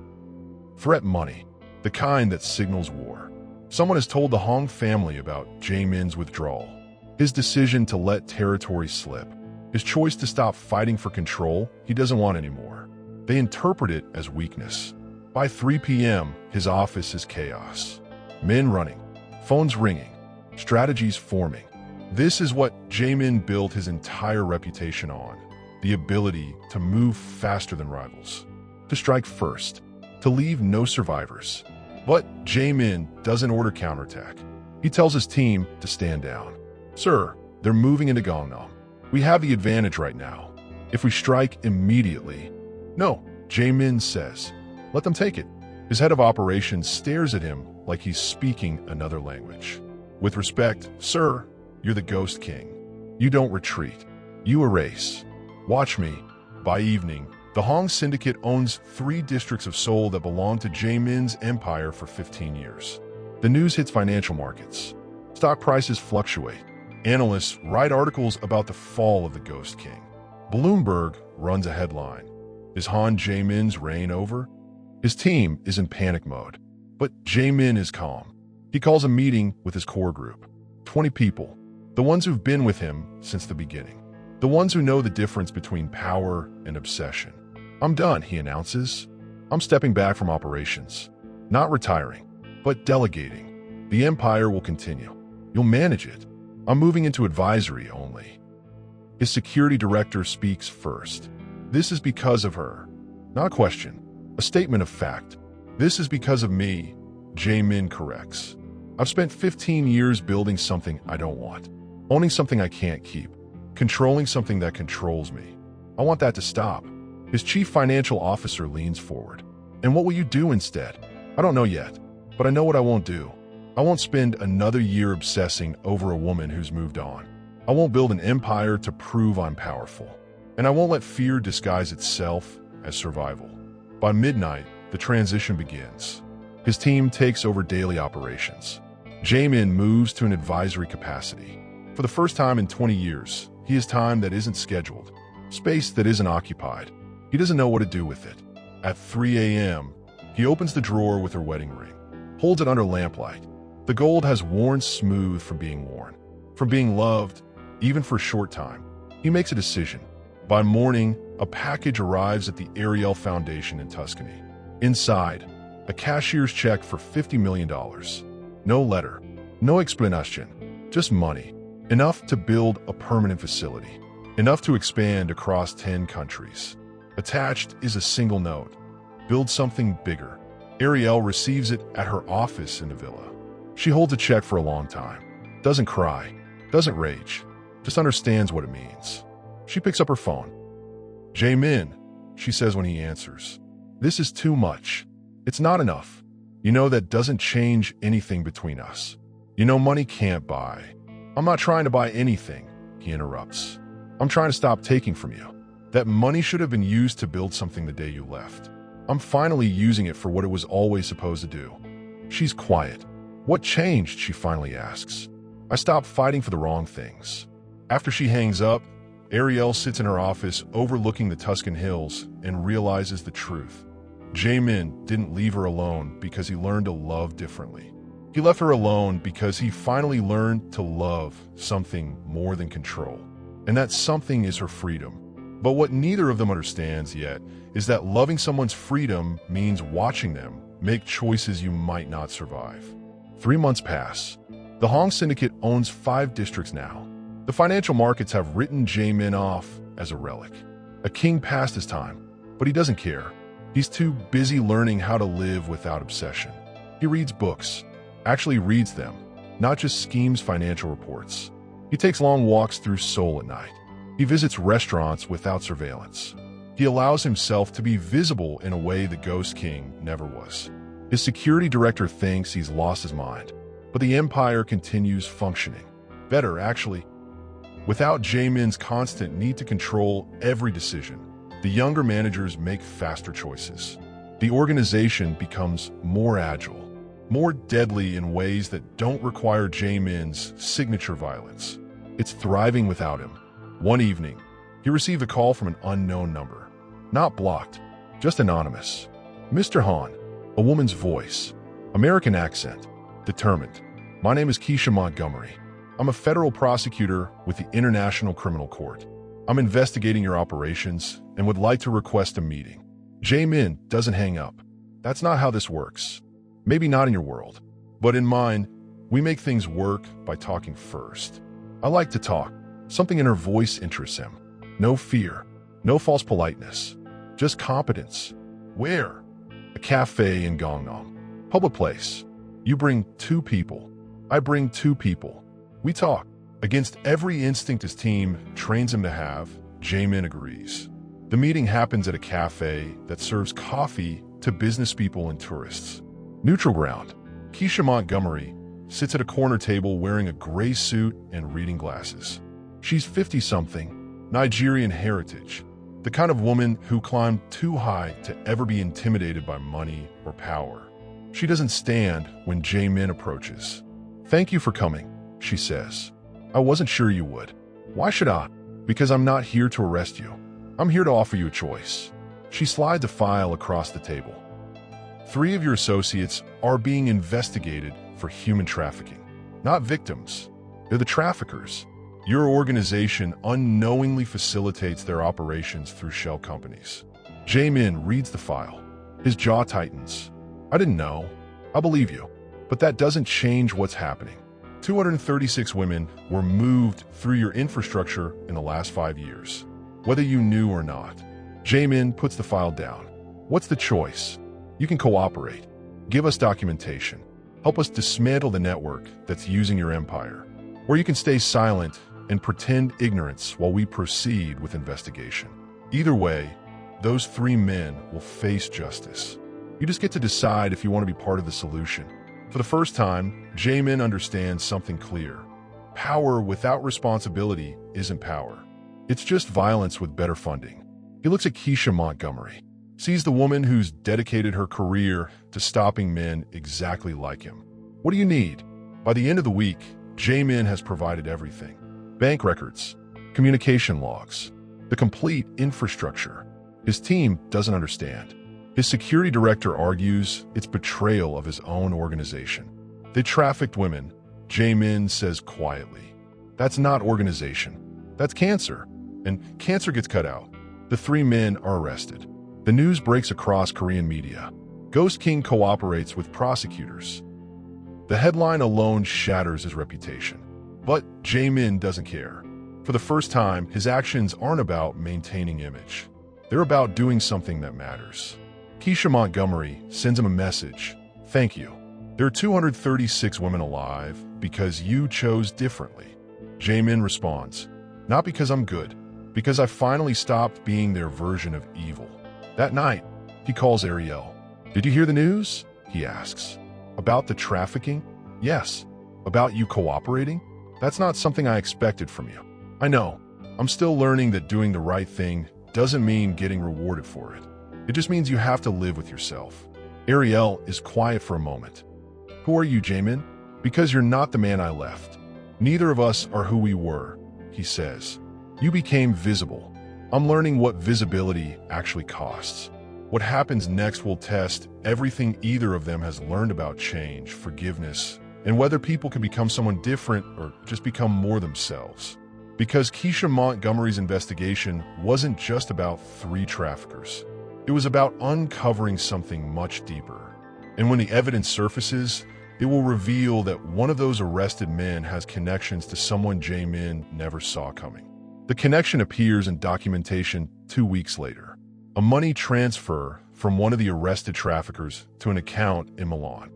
Threat money. The kind that signals war. Someone has told the Hong family about Jaemin's withdrawal. His decision to let territory slip. His choice to stop fighting for control he doesn't want anymore. They interpret it as weakness. By 3 p.m., his office is chaos. Men running, phones ringing, strategies forming. This is what Jaemin built his entire reputation on. The ability to move faster than rivals. To strike first. To leave no survivors. But Jaemin doesn't order counterattack. He tells his team to stand down. Sir, they're moving into Gangnam. We have the advantage right now. If we strike immediately... No, Jaemin says. Let them take it. His head of operations stares at him like he's speaking another language. With respect, sir, you're the Ghost King. You don't retreat. You erase. Watch me. By evening, the Hong Syndicate owns 3 districts of Seoul that belong to Jaemin's empire for 15 years. The news hits financial markets. Stock prices fluctuate. Analysts write articles about the fall of the Ghost King. Bloomberg runs a headline. Is Han Jaemin's reign over? His team is in panic mode, but Jaemin is calm. He calls a meeting with his core group. 20 people, the ones who've been with him since the beginning. The ones who know the difference between power and obsession. I'm done, he announces. I'm stepping back from operations. Not retiring, but delegating. The empire will continue. You'll manage it. I'm moving into advisory only. His security director speaks first. This is because of her. Not a question. A statement of fact. This is because of me, Jaemin corrects. I've spent 15 years building something I don't want. Owning something I can't keep. Controlling something that controls me. I want that to stop. His chief financial officer leans forward. And what will you do instead? I don't know yet, but I know what I won't do. I won't spend another year obsessing over a woman who's moved on. I won't build an empire to prove I'm powerful. And I won't let fear disguise itself as survival. By midnight, the transition begins. His team takes over daily operations. Jaemin moves to an advisory capacity. For the first time in 20 years, he has time that isn't scheduled, space that isn't occupied. He doesn't know what to do with it. At 3 a.m., He opens the drawer with her wedding ring, holds it under lamplight. The gold has worn smooth from being worn, from being loved, even for a short time. He makes a decision. By morning, a package arrives at the Ariel Foundation in Tuscany. Inside, a cashier's check for $50 million. No letter, no explanation, just money. Enough to build a permanent facility. Enough to expand across 10 countries. Attached is a single note. Build something bigger. Ariel receives it at her office in the villa. She holds a check for a long time. Doesn't cry. Doesn't rage. Just understands what it means. She picks up her phone. "Jae-min," she says when he answers. "This is too much. It's not enough. You know that doesn't change anything between us. You know money can't buy." "I'm not trying to buy anything," he interrupts. "I'm trying to stop taking from you. That money should have been used to build something the day you left. I'm finally using it for what it was always supposed to do." She's quiet. "What changed?" she finally asks. "I stopped fighting for the wrong things." After she hangs up, Ariel sits in her office overlooking the Tuscan hills and realizes the truth. Jae-min didn't leave her alone because he learned to love differently. He left her alone because he finally learned to love something more than control. And that something is her freedom. But what neither of them understands yet is that loving someone's freedom means watching them make choices you might not survive. 3 months pass. The Hong Syndicate owns 5 districts now. The financial markets have written Jae-min off as a relic. A king past his time, but he doesn't care. He's too busy learning how to live without obsession. He reads books, actually reads them, not just schemes financial reports. He takes long walks through Seoul at night. He visits restaurants without surveillance. He allows himself to be visible in a way the Ghost King never was. His security director thinks he's lost his mind, but the empire continues functioning. Better, actually. Without Jae-min's constant need to control every decision, the younger managers make faster choices. The organization becomes more agile, more deadly in ways that don't require Jae-min's signature violence. It's thriving without him. One evening, he received a call from an unknown number. Not blocked, just anonymous. "Mr. Han," a woman's voice, American accent, determined. "My name is Keisha Montgomery. I'm a federal prosecutor with the International Criminal Court. I'm investigating your operations and would like to request a meeting." Jae-min doesn't hang up. "That's not how this works. Maybe not in your world, but in mine, we make things work by talking first. I like to talk." Something in her voice interests him. No fear, no false politeness, just competence. "Where?" "A cafe in Gangnam. Public place. You bring 2 people. I bring 2 people. We talk." Against every instinct his team trains him to have, Jae-min agrees. The meeting happens at a cafe that serves coffee to business people and tourists. Neutral ground. Keisha Montgomery sits at a corner table wearing a gray suit and reading glasses. She's 50-something, Nigerian heritage, the kind of woman who climbed too high to ever be intimidated by money or power. She doesn't stand when Jae-min approaches. "Thank you for coming," she says. "I wasn't sure you would." "Why should I?" "Because I'm not here to arrest you. I'm here to offer you a choice." She slides a file across the table. 3 of your associates are being investigated for human trafficking. Not victims. They're the traffickers. Your organization unknowingly facilitates their operations through shell companies. Jae-min reads the file. His jaw tightens. "I didn't know. I believe you. But that doesn't change what's happening. 236 women were moved through your infrastructure in the last 5 years, whether you knew or not." Jae-min puts the file down. "What's the choice? You can cooperate. Give us documentation. Help us dismantle the network that's using your empire. Or you can stay silent and pretend ignorance while we proceed with investigation. Either way, those 3 men will face justice. You just get to decide if you want to be part of the solution." For the first time, Jae-min understands something clear. Power without responsibility isn't power. It's just violence with better funding. He looks at Keisha Montgomery, sees the woman who's dedicated her career to stopping men exactly like him. "What do you need?" By the end of the week, Jae-min has provided everything. Bank records, communication logs, the complete infrastructure. His team doesn't understand. His security director argues it's betrayal of his own organization. They trafficked women, Jae-min says quietly. That's not organization. That's cancer. And cancer gets cut out. The three men are arrested. The news breaks across Korean media. Ghost King cooperates with prosecutors. The headline alone shatters his reputation. But Jae-min doesn't care. For the first time, his actions aren't about maintaining image. They're about doing something that matters. Keisha Montgomery sends him a message. Thank you. There are 236 women alive because you chose differently. Jae-min responds, not because I'm good, because I finally stopped being their version of evil. That night, he calls Ariel. Did you hear the news? He asks. About the trafficking? Yes. About you cooperating? That's not something I expected from you. I know. I'm still learning that doing the right thing doesn't mean getting rewarded for it. It just means you have to live with yourself. Ariel is quiet for a moment. Who are you, Jae-min? Because you're not the man I left. Neither of us are who we were, he says. You became visible. I'm learning what visibility actually costs. What happens next will test everything either of them has learned about change, forgiveness, and whether people can become someone different or just become more themselves. Because Keisha Montgomery's investigation wasn't just about 3 traffickers. It was about uncovering something much deeper. And when the evidence surfaces, it will reveal that one of those arrested men has connections to someone Jae-min never saw coming. The connection appears in documentation 2 weeks later. A money transfer from one of the arrested traffickers to an account in Milan.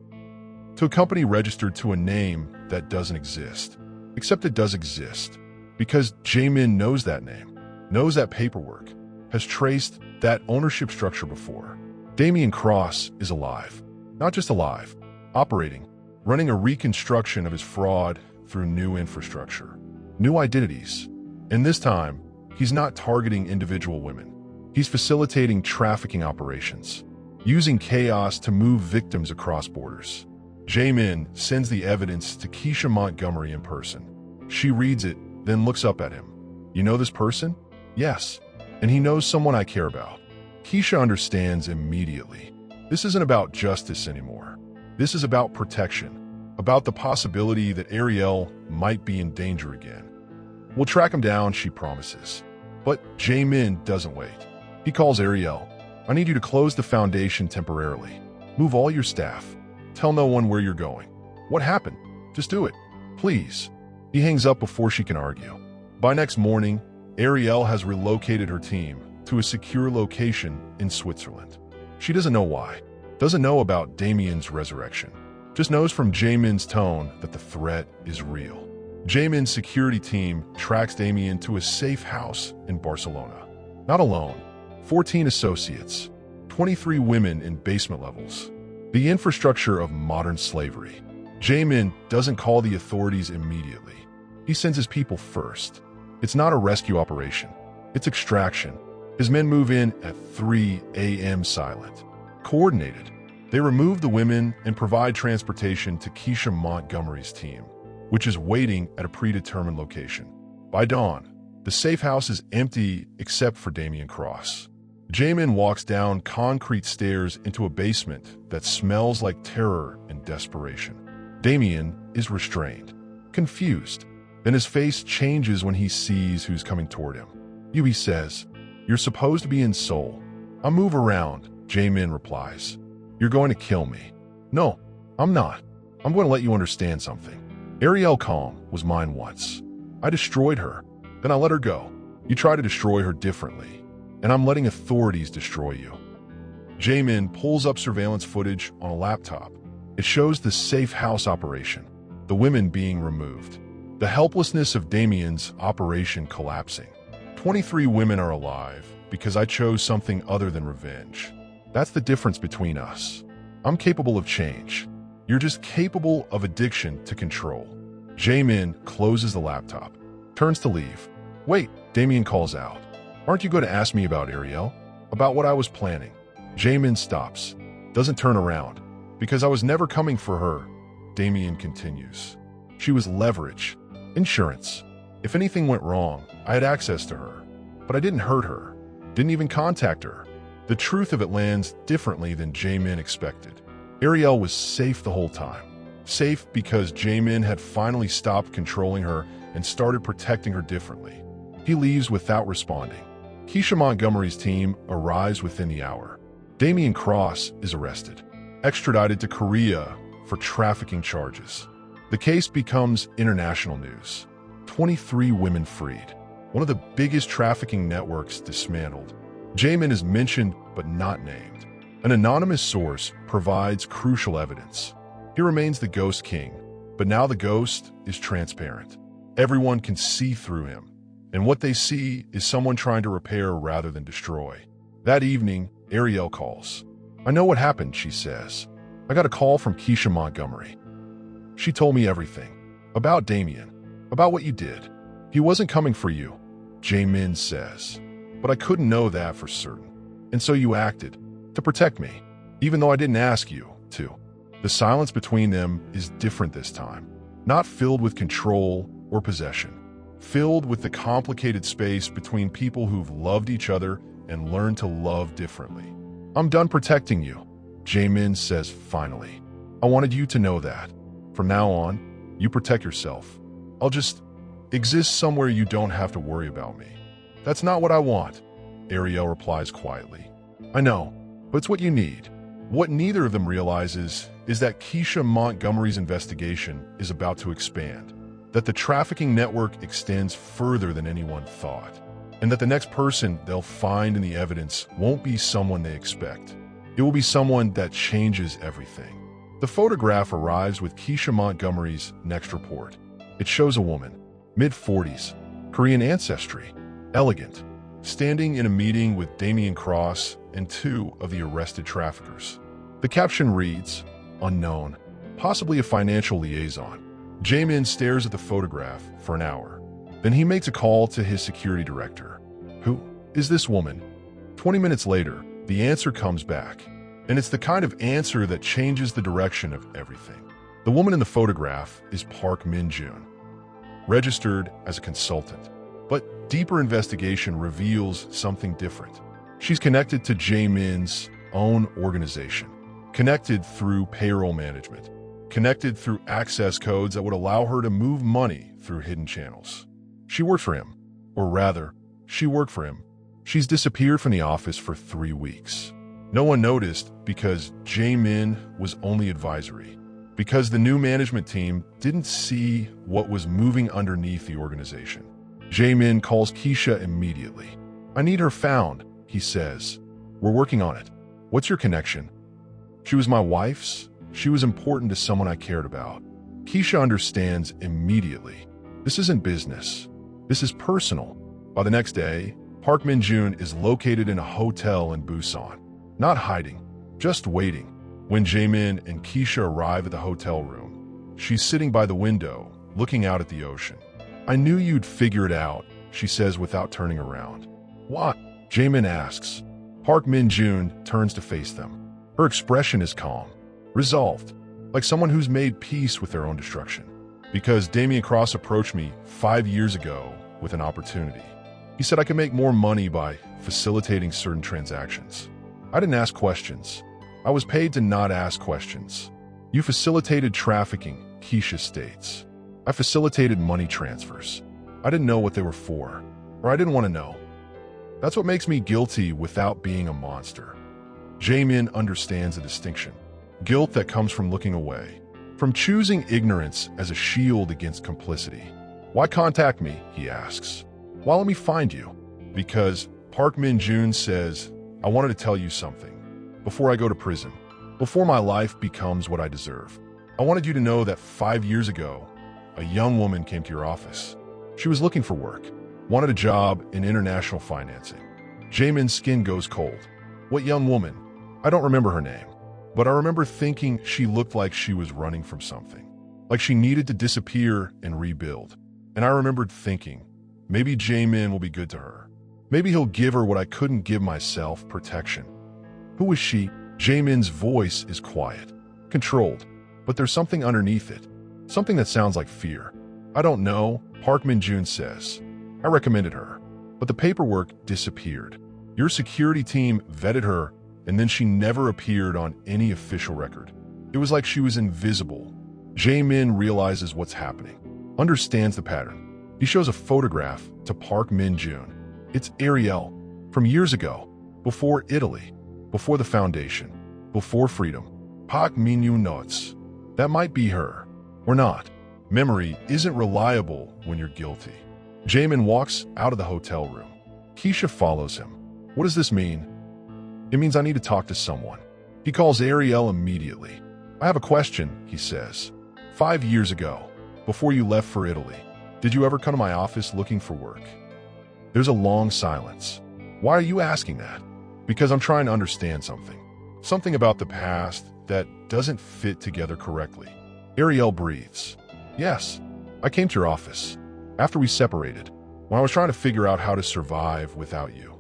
To a company registered to a name that doesn't exist. Except it does exist. Because Jae-min knows that name, knows that paperwork, has traced that ownership structure before. Damien Cross is alive. Not just alive, operating, running a reconstruction of his fraud through new infrastructure, new identities. And this time, he's not targeting individual women. He's facilitating trafficking operations, using chaos to move victims across borders. Jae-min sends the evidence to Keisha Montgomery in person. She reads it, then looks up at him. You know this person? Yes. And he knows someone I care about. Keisha understands immediately. This isn't about justice anymore. This is about protection, about the possibility that Ariel might be in danger again. We'll track him down, she promises. But Jae-min doesn't wait. He calls Ariel. I need you to close the foundation temporarily. Move all your staff. Tell no one where you're going. What happened? Just do it. Please. He hangs up before she can argue. By next morning, Ariel has relocated her team to a secure location in Switzerland. She doesn't know why. Doesn't know about Damien's resurrection. Just knows from Jae-min's tone that the threat is real. Jae-min's security team tracks Damien to a safe house in Barcelona. Not alone. 14 associates. 23 women in basement levels. The infrastructure of modern slavery. Jae-min doesn't call the authorities immediately. He sends his people first. It's not a rescue operation. It's extraction. His men move in at 3 a.m. silent. Coordinated. They remove the women and provide transportation to Keisha Montgomery's team, which is waiting at a predetermined location. By dawn, the safe house is empty except for Damien Cross. Jae-min walks down concrete stairs into a basement that smells like terror and desperation. Damien is restrained, confused. Then his face changes when he sees who's coming toward him. Yubi says, "You're supposed to be in Seoul." "I'll move around," Jae-min replies. "You're going to kill me." "No, I'm not. I'm going to let you understand something. Ariel Calm was mine once. I destroyed her. Then I let her go. You try to destroy her differently. And I'm letting authorities destroy you." Jae-min pulls up surveillance footage on a laptop. It shows the safe house operation, the women being removed, the helplessness of Damien's operation collapsing. 23 women are alive because I chose something other than revenge. That's the difference between us. I'm capable of change. You're just capable of addiction to control. Jae-min closes the laptop, turns to leave. "Wait," Damien calls out. "Aren't you going to ask me about Ariel? About what I was planning?" Jae-min stops, doesn't turn around. "Because I was never coming for her," Damien continues. "She was leverage, insurance. If anything went wrong, I had access to her. But I didn't hurt her, didn't even contact her. The truth of it lands differently than Jae-min expected. Ariel was safe the whole time. Safe because Jae-min had finally stopped controlling her and started protecting her differently. He leaves without responding. Keisha Montgomery's team arrives within the hour. Damian Cross is arrested, extradited to Korea for trafficking charges. The case becomes international news. 23 women freed. One of the biggest trafficking networks dismantled. Jae-min is mentioned but not named. An anonymous source provides crucial evidence. He remains the Ghost King, but now the ghost is transparent. Everyone can see through him, and what they see is someone trying to repair rather than destroy. That evening, Ariel calls. "I know what happened," she says. "I got a call from Keisha Montgomery. She told me everything. About Damian. About what you did. He wasn't coming for you," Jae-min says. "But I couldn't know that for certain. And so you acted. To protect me. Even though I didn't ask you to." The silence between them is different this time. Not filled with control or possession. Filled with the complicated space between people who've loved each other and learned to love differently. "I'm done protecting you," Jae-min says finally. "I wanted you to know that. From now on, you protect yourself. I'll just exist somewhere you don't have to worry about me." "That's not what I want," Ariel replies quietly. "I know, but it's what you need." What neither of them realizes is that Keisha Montgomery's investigation is about to expand, that the trafficking network extends further than anyone thought, and that the next person they'll find in the evidence won't be someone they expect. It will be someone that changes everything. The photograph arrives with Keisha Montgomery's next report. It shows a woman, mid-40s, Korean ancestry, elegant, standing in a meeting with Damian Cross and two of the arrested traffickers. The caption reads, "Unknown, possibly a financial liaison." Jae-min stares at the photograph for an hour. Then he makes a call to his security director. "Who is this woman?" 20 minutes later, the answer comes back. And it's the kind of answer that changes the direction of everything. The woman in the photograph is Park Min-jun, registered as a consultant. But deeper investigation reveals something different. She's connected to Jae-min's own organization, connected through payroll management, connected through access codes that would allow her to move money through hidden channels. She worked for him, or rather, she worked for him. She's disappeared from the office for 3 weeks. No one noticed because Jae-min was only advisory, because the new management team didn't see what was moving underneath the organization. Jae-min calls Keisha immediately. "I need her found," he says. "We're working on it. What's your connection?" "She was my wife's. She was important to someone I cared about." Keisha understands immediately. This isn't business. This is personal. By the next day, Park Min-jun is located in a hotel in Busan. Not hiding, just waiting. When Jae-min and Keisha arrive at the hotel room, she's sitting by the window, looking out at the ocean. "I knew you'd figure it out," she says without turning around. "What?" Jae-min asks. Park Min-jun turns to face them. Her expression is calm, resolved, like someone who's made peace with their own destruction. "Because Damian Cross approached me 5 years ago with an opportunity. He said I could make more money by facilitating certain transactions. I didn't ask questions. I was paid to not ask questions. You facilitated trafficking," Keisha states. "I facilitated money transfers. I didn't know what they were for, or I didn't want to know. That's what makes me guilty without being a monster." Jae-min understands the distinction. Guilt that comes from looking away, from choosing ignorance as a shield against complicity. "Why contact me?" he asks. "Why let me find you?" "Because," Park Min-jun says, "I wanted to tell you something. Before I go to prison. Before my life becomes what I deserve. I wanted you to know that 5 years ago, a young woman came to your office. She was looking for work, wanted a job in international financing." Jae-min's skin goes cold. "What young woman?" "I don't remember her name, but I remember thinking she looked like she was running from something. Like she needed to disappear and rebuild. And I remembered thinking, maybe Jae-min will be good to her. Maybe he'll give her what I couldn't give myself, protection." "Who is she?" Jae-min's voice is quiet, controlled, but there's something underneath it. Something that sounds like fear. "I don't know," Park Min-jun says. "I recommended her, but the paperwork disappeared. Your security team vetted her, and then she never appeared on any official record. It was like she was invisible. Jae-min realizes what's happening, understands the pattern. He shows a photograph to Park Min-jun. It's Ariel, from years ago, before Italy, before the foundation, before freedom. Park Min-jun notes. That might be her, or not. Memory isn't reliable when you're guilty. Jae-min walks out of the hotel room. Keisha follows him. What does this mean? It means I need to talk to someone. He calls Ariel immediately. I have a question, he says. 5 years ago, before you left for Italy, did you ever come to my office looking for work? There's a long silence. Why are you asking that? Because I'm trying to understand something. Something about the past that doesn't fit together correctly. Ariel breathes. Yes, I came to your office. After we separated, when I was trying to figure out how to survive without you.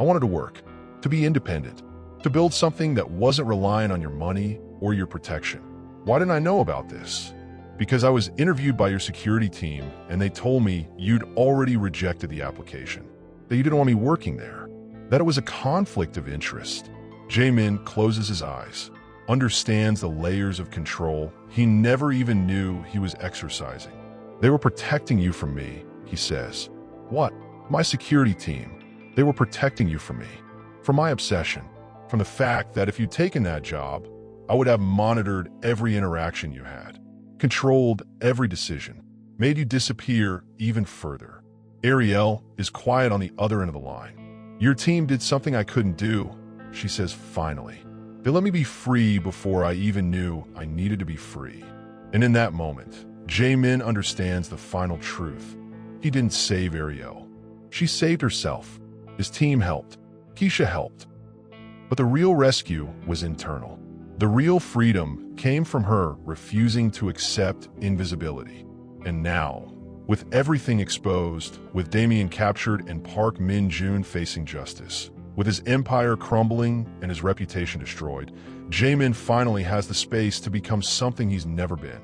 I wanted to work, to be independent, to build something that wasn't reliant on your money or your protection. Why didn't I know about this? Because I was interviewed by your security team and they told me you'd already rejected the application, that you didn't want me working there, that it was a conflict of interest. Jae-min closes his eyes, understands the layers of control he never even knew he was exercising. They were protecting you from me, he says. What? My security team. They were protecting you from me, from my obsession, from the fact that if you'd taken that job, I would have monitored every interaction you had, controlled every decision, made you disappear even further. Ariel is quiet on the other end of the line. Your team did something I couldn't do, she says finally. They let me be free before I even knew I needed to be free. And in that moment, Jae-min understands the final truth. He didn't save Ariel. She saved herself. His team helped. Keisha helped. But the real rescue was internal. The real freedom came from her refusing to accept invisibility. And now, with everything exposed, with Damien captured and Park Min-jun facing justice, with his empire crumbling and his reputation destroyed, Jae-min finally has the space to become something he's never been,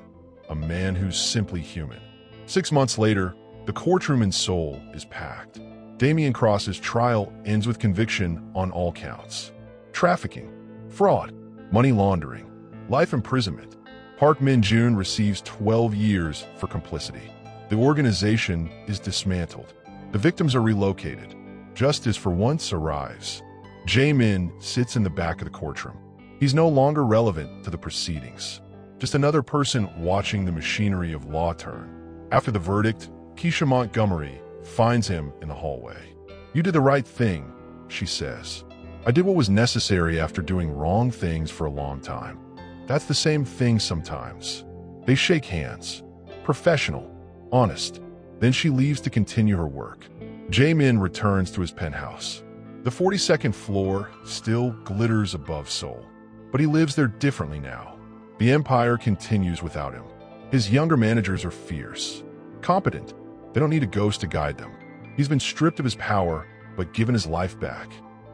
a man who's simply human. 6 months later, the courtroom in Seoul is packed. Damien Cross's trial ends with conviction on all counts. Trafficking, fraud, money laundering, life imprisonment. Park Min-jun receives 12 years for complicity. The organization is dismantled. The victims are relocated. Justice for once arrives. Jae-min sits in the back of the courtroom. He's no longer relevant to the proceedings. Just another person watching the machinery of law turn. After the verdict, Keisha Montgomery finds him in the hallway. You did the right thing, she says. I did what was necessary after doing wrong things for a long time. That's the same thing sometimes. They shake hands. Professional, honest. Then she leaves to continue her work. Jae-min returns to his penthouse. The 42nd floor still glitters above Seoul, but he lives there differently now. The empire continues without him. His younger managers are fierce, competent. They don't need a ghost to guide them. He's been stripped of his power, but given his life back.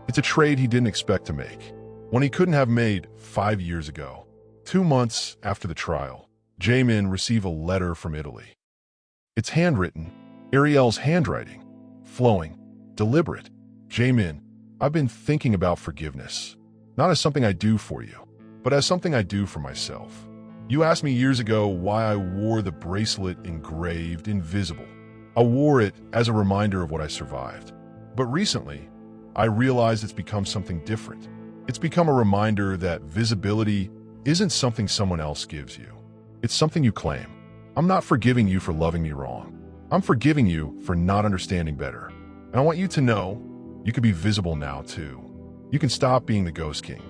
It's a trade he didn't expect to make, one he couldn't have made 5 years ago. 2 months after the trial, Jae-min receives a letter from Italy. It's handwritten, Ariel's handwriting, flowing, deliberate. Jae-min, I've been thinking about forgiveness, not as something I do for you, but as something I do for myself. You asked me years ago why I wore the bracelet engraved invisible. I wore it as a reminder of what I survived. But recently, I realized it's become something different. It's become a reminder that visibility isn't something someone else gives you. It's something you claim. I'm not forgiving you for loving me wrong. I'm forgiving you for not understanding better. And I want you to know, you could be visible now too. You can stop being the ghost king.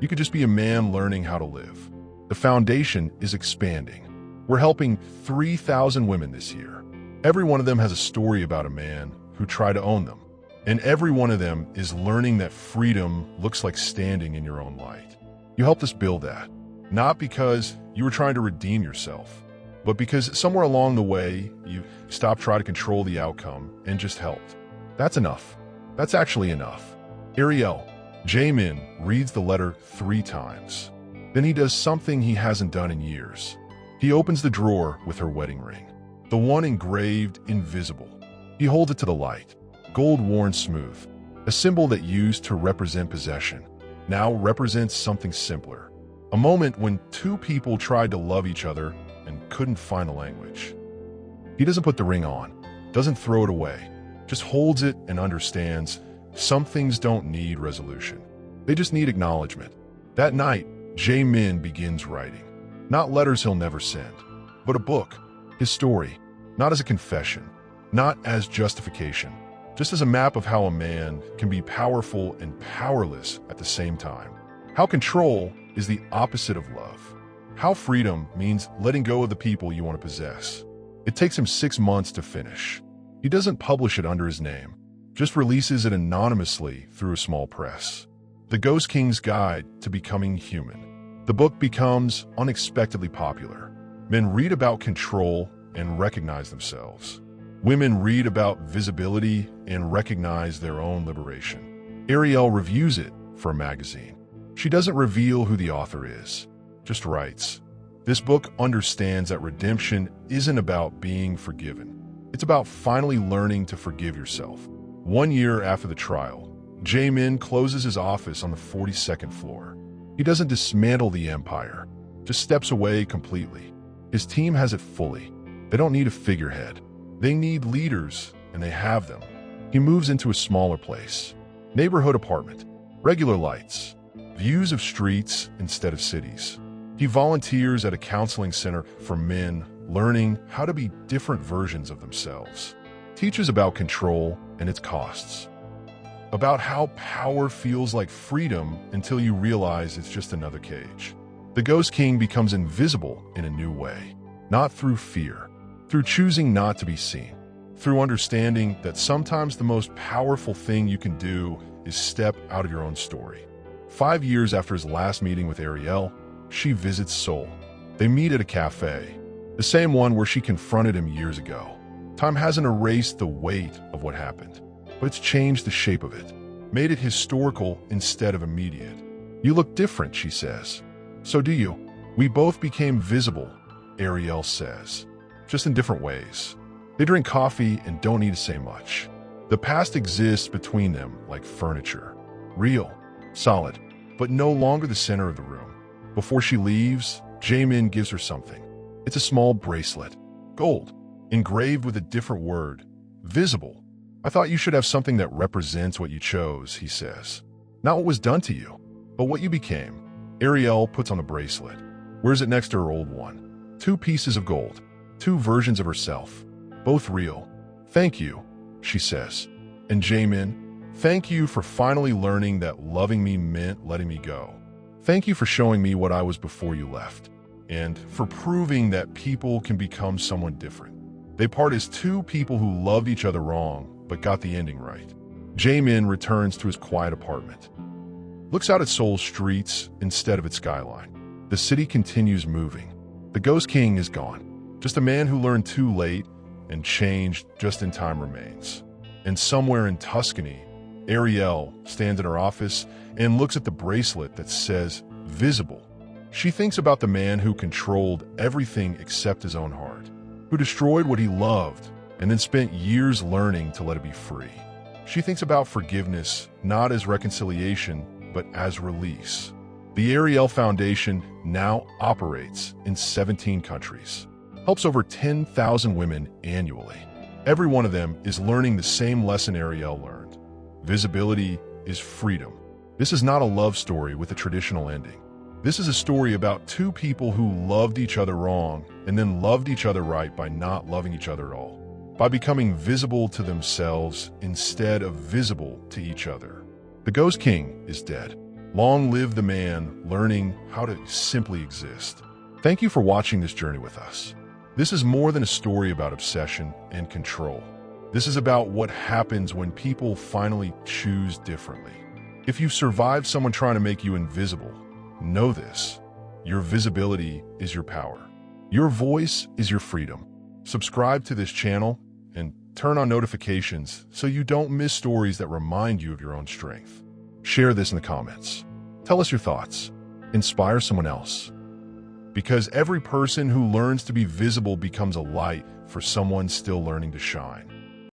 You could just be a man learning how to live. The foundation is expanding. We're helping 3,000 women this year. Every one of them has a story about a man who tried to own them. And every one of them is learning that freedom looks like standing in your own light. You helped us build that, not because you were trying to redeem yourself, but because somewhere along the way, you stopped trying to control the outcome and just helped. That's enough. That's actually enough. Ariel, Jae-min reads the letter 3 times. Then he does something he hasn't done in years. He opens the drawer with her wedding ring, the one engraved invisible. He holds it to the light, gold worn smooth. A symbol that used to represent possession now represents something simpler. A moment when two people tried to love each other and couldn't find a language. He doesn't put the ring on, doesn't throw it away, just holds it and understands some things don't need resolution. They just need acknowledgement. That night, Jae-min begins writing. Not letters he'll never send, but a book, his story, not as a confession, not as justification, just as a map of how a man can be powerful and powerless at the same time. How control is the opposite of love. How freedom means letting go of the people you want to possess. It takes him 6 months to finish. He doesn't publish it under his name, just releases it anonymously through a small press. The Ghost King's Guide to Becoming Human. The book becomes unexpectedly popular. Men read about control and recognize themselves. Women read about visibility and recognize their own liberation. Ariel reviews it for a magazine. She doesn't reveal who the author is, just writes. This book understands that redemption isn't about being forgiven. It's about finally learning to forgive yourself. 1 year after the trial, Jae-min closes his office on the 42nd floor. He doesn't dismantle the empire, just steps away completely. His team has it fully. They don't need a figurehead. They need leaders, and they have them. He moves into a smaller place. Neighborhood apartment, regular lights, views of streets instead of cities. He volunteers at a counseling center for men, learning how to be different versions of themselves. Teaches about control and its costs. About how power feels like freedom until you realize it's just another cage. The Ghost King becomes invisible in a new way, not through fear, through choosing not to be seen, through understanding that sometimes the most powerful thing you can do is step out of your own story. 5 years after his last meeting with Ariel, she visits Seoul. They meet at a cafe, the same one where she confronted him years ago. Time hasn't erased the weight of what happened, but it's changed the shape of it, made it historical instead of immediate. You look different, she says. So do you. We both became visible, Ariel says, just in different ways. They drink coffee and don't need to say much. The past exists between them like furniture. Real, solid, but no longer the center of the room. Before she leaves, Jae-min gives her something. It's a small bracelet, gold, engraved with a different word, visible. I thought you should have something that represents what you chose, he says. Not what was done to you, but what you became. Ariel puts on the bracelet, wears it next to her old one. 2 pieces of gold, 2 versions of herself, both real. Thank you, she says. And Jae-min, thank you for finally learning that loving me meant letting me go. Thank you for showing me what I was before you left, and for proving that people can become someone different. They part as 2 people who loved each other wrong, but got the ending right. Jae-min returns to his quiet apartment. Looks out at Seoul's streets instead of its skyline. The city continues moving. The Ghost King is gone. Just a man who learned too late and changed just in time remains. And somewhere in Tuscany, Ariel stands in her office and looks at the bracelet that says visible. She thinks about the man who controlled everything except his own heart, who destroyed what he loved and then spent years learning to let it be free. She thinks about forgiveness not as reconciliation, but as release. The Ariel Foundation now operates in 17 countries, helps over 10,000 women annually. Every one of them is learning the same lesson Ariel learned. Visibility is freedom. This is not a love story with a traditional ending. This is a story about 2 people who loved each other wrong and then loved each other right by not loving each other at all, by becoming visible to themselves instead of visible to each other. The Ghost King is dead. Long live the man learning how to simply exist. Thank you for watching this journey with us. This is more than a story about obsession and control. This is about what happens when people finally choose differently. If you've survived someone trying to make you invisible, know this. Your visibility is your power. Your voice is your freedom. Subscribe to this channel and turn on notifications so you don't miss stories that remind you of your own strength. Share this in the comments. Tell us your thoughts. Inspire someone else. Because every person who learns to be visible becomes a light for someone still learning to shine.